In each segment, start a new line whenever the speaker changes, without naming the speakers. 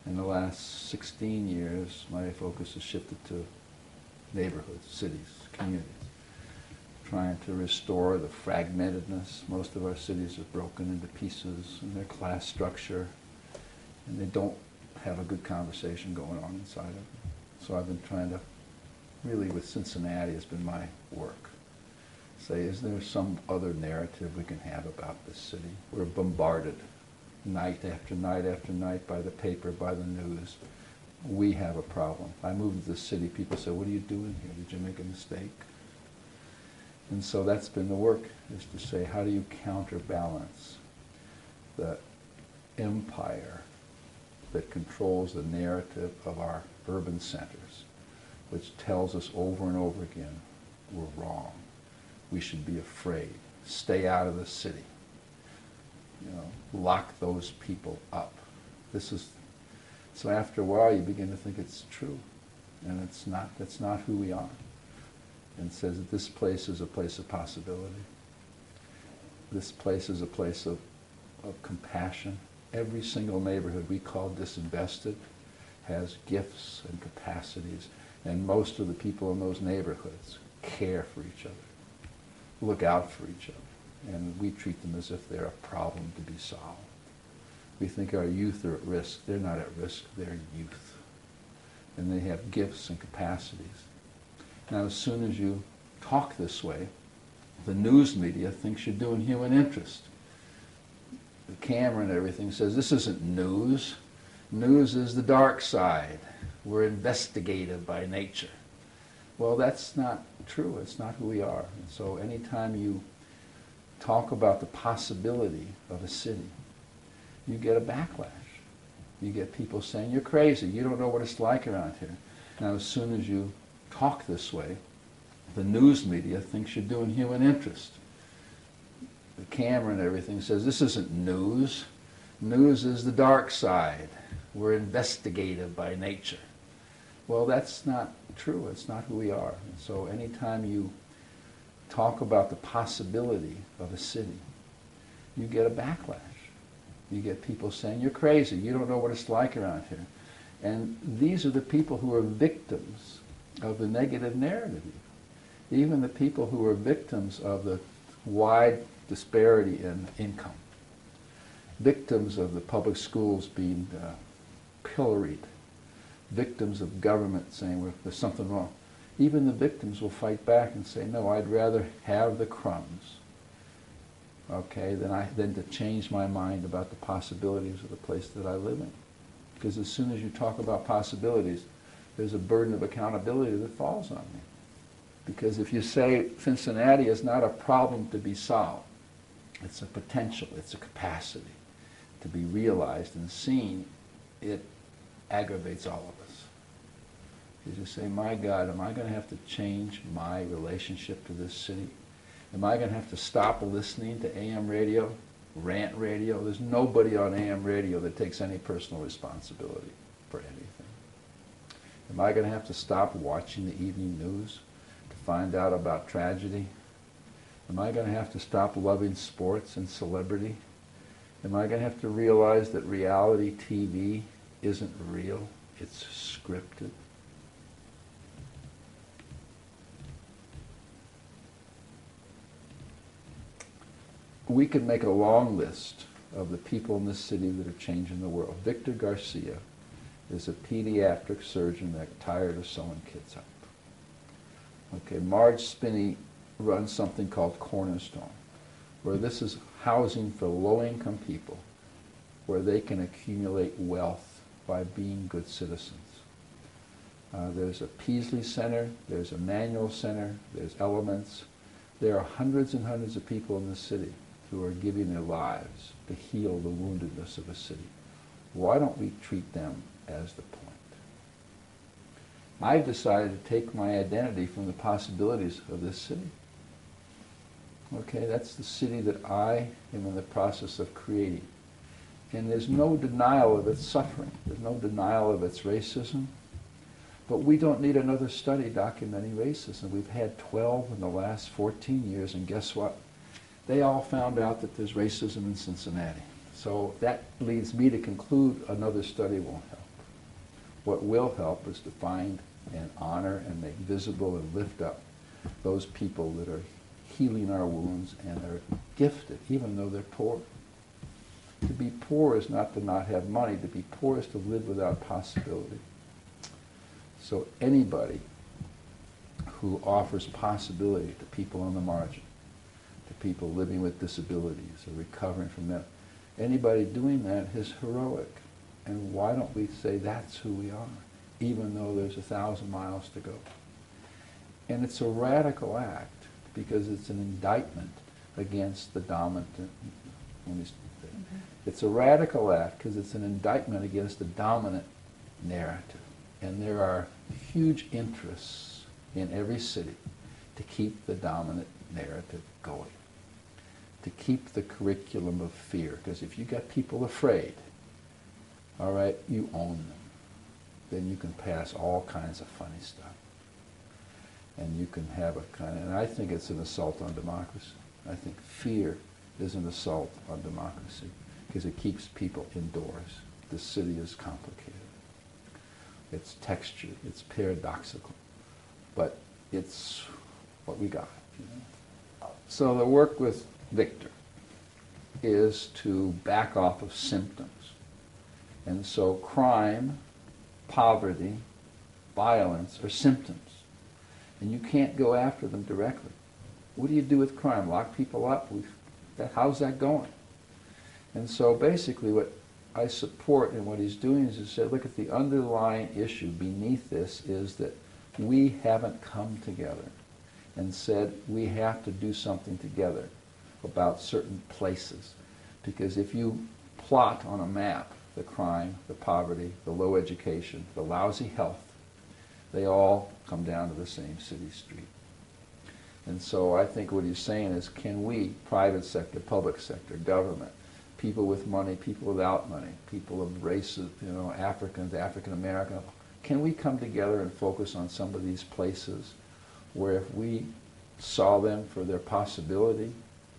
In the last 16 years, my focus has shifted to neighborhoods, cities, communities, trying to restore the fragmentedness. Most of our cities are broken into pieces in their class structure, and they don't have a good conversation going on inside of them. So I've been trying to, really with Cincinnati has been my work. Say, is there some other narrative we can have about this city? We're bombarded night after night after night by the paper, by the news. We have a problem. I moved to the city, people say, what are you doing here? Did you make a mistake? And so that's been the work, is to say, how do you counterbalance the empire that controls the narrative of our urban centers, which tells us over and over again, we're wrong. We should be afraid. Stay out of the city. Lock those people up. So after a while you begin to think it's true. And that's not who we are. And it says that this place is a place of possibility. This place is a place of compassion. Every single neighborhood we call disinvested has gifts and capacities, and most of the people in those neighborhoods care for each other, look out for each other, and we treat them as if they're a problem to be solved. We think our youth are at risk. They're not at risk, they're youth. And they have gifts and capacities. Now, as soon as you talk this way, the news media thinks you're doing human interest. The camera and everything says, this isn't news. News is the dark side. We're investigative by nature. Well, that's not true. It's not who we are. And so anytime you talk about the possibility of a city, you get a backlash. You get people saying, you're crazy. You don't know what it's like around here. Now, as soon as you talk this way, the news media thinks you're doing human interest. The camera and everything says, this isn't news. News is the dark side. We're investigative by nature. Well, that's not true. It's not who we are. And so anytime you talk about the possibility of a city, you get a backlash. You get people saying, you're crazy. You don't know what it's like around here. And these are the people who are victims of the negative narrative. Even the people who are victims of the wide disparity in income, victims of the public schools being pilloried, victims of government saying, well, there's something wrong. Even the victims will fight back and say, no, I'd rather have the crumbs, okay, than to change my mind about the possibilities of the place that I live in. Because as soon as you talk about possibilities, there's a burden of accountability that falls on me. Because if you say Cincinnati is not a problem to be solved, it's a potential, it's a capacity to be realized and seen, it aggravates all of us. You just say, my God, am I going to have to change my relationship to this city? Am I going to have to stop listening to AM radio, rant radio? There's nobody on AM radio that takes any personal responsibility for anything. Am I going to have to stop watching the evening news to find out about tragedy? Am I going to have to stop loving sports and celebrity? Am I going to have to realize that reality TV isn't real, it's scripted? We could make a long list of the people in this city that are changing the world. Victor Garcia is a pediatric surgeon that tired of sewing kids up. Okay, Marge Spinney runs something called Cornerstone, where this is housing for low-income people, where they can accumulate wealth by being good citizens. There's a Peasley Center, there's a Manual Center, there's Elements. There are hundreds and hundreds of people in this city who are giving their lives to heal the woundedness of a city. Why don't we treat them as the point? I've decided to take my identity from the possibilities of this city. Okay, that's the city that I am in the process of creating. And there's no denial of its suffering. There's no denial of its racism. But we don't need another study documenting racism. We've had 12 in the last 14 years, and guess what? They all found out that there's racism in Cincinnati. So that leads me to conclude another study won't help. What will help is to find and honor and make visible and lift up those people that are healing our wounds and are gifted, even though they're poor. To be poor is not to not have money. To be poor is to live without possibility. So anybody who offers possibility to people on the margin, to people living with disabilities or recovering from that, anybody doing that is heroic. And why don't we say that's who we are, even though there's 1,000 miles to go? And it's a radical act because it's an indictment against the dominant. It's a radical act because it's an indictment against the dominant narrative. And there are huge interests in every city to keep the dominant narrative going, to keep the curriculum of fear. Because if you got people afraid, all right, you own them. Then you can pass all kinds of funny stuff. And you can have a kind of, and I think it's an assault on democracy. I think fear is an assault on democracy because it keeps people indoors. The city is complicated. It's textured, it's paradoxical, but it's what we got. You know? So the work with Victor is to back off of symptoms. And so crime, poverty, violence are symptoms. And you can't go after them directly. What do you do with crime? Lock people up? How's that going? And so basically what I support in what he's doing is to say, look at the underlying issue beneath this is that we haven't come together and said we have to do something together about certain places. Because if you plot on a map the crime, the poverty, the low education, the lousy health, they all come down to the same city street. And so I think what he's saying is, can we, private sector, public sector, government, people with money, people without money, people of races, Africans, African American, can we come together and focus on some of these places where if we saw them for their possibility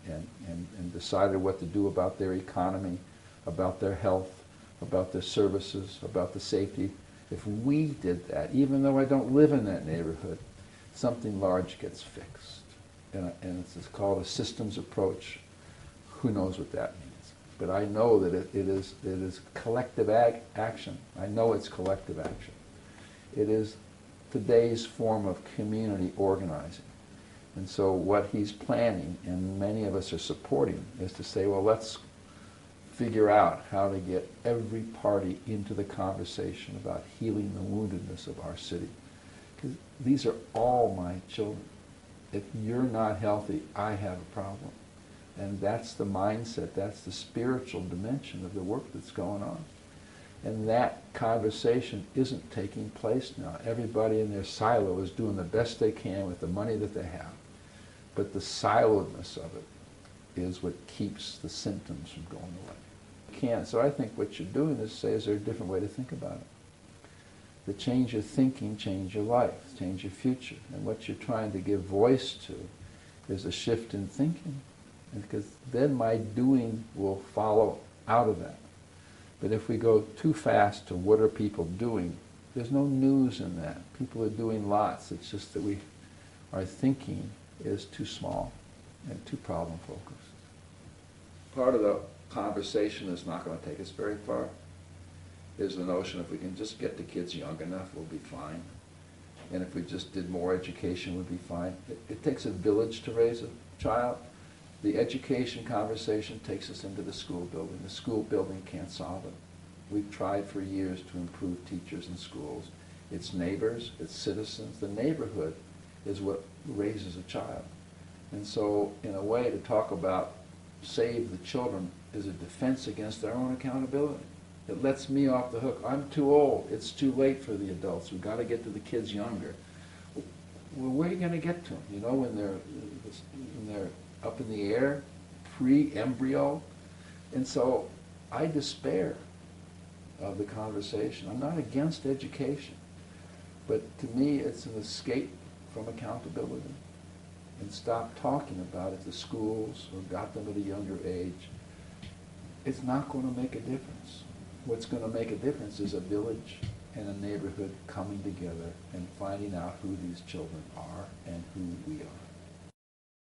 and decided what to do about their economy, about their health, about their services, about the safety, if we did that, even though I don't live in that neighborhood, something large gets fixed. And it's called a systems approach. Who knows what that means? But I know that it is collective action. I know it's collective action. It is today's form of community organizing. And so what he's planning, and many of us are supporting, is to say, well, let's figure out how to get every party into the conversation about healing the woundedness of our city. Because these are all my children. If you're not healthy, I have a problem. And that's the mindset, that's the spiritual dimension of the work that's going on. And that conversation isn't taking place now. Everybody in their silo is doing the best they can with the money that they have. But the siloedness of it is what keeps the symptoms from going away. Can't. So I think what you're doing is say, is there a different way to think about it? To change your thinking, change your life, change your future. And what you're trying to give voice to is a shift in thinking. Because then my doing will follow out of that. But if we go too fast to what are people doing, there's no news in that. People are doing lots. It's just that our thinking is too small and too problem focused. Part of the conversation that's not going to take us very far is the notion if we can just get the kids young enough, we'll be fine. And if we just did more education, we'll be fine. It takes a village to raise a child. The education conversation takes us into the school building. The school building can't solve it. We've tried for years to improve teachers in schools. It's neighbors, it's citizens. The neighborhood is what raises a child. And so, in a way, to talk about save the children is a defense against our own accountability. It lets me off the hook. I'm too old. It's too late for the adults. We've got to get to the kids younger. Well, where are you going to get to them? You know, when they're up in the air, pre-embryo. And so I despair of the conversation. I'm not against education, but to me it's an escape from accountability. And stop talking about it to schools or got them at a younger age. It's not going to make a difference. What's going to make a difference is a village and a neighborhood coming together and finding out who these children are and who we are.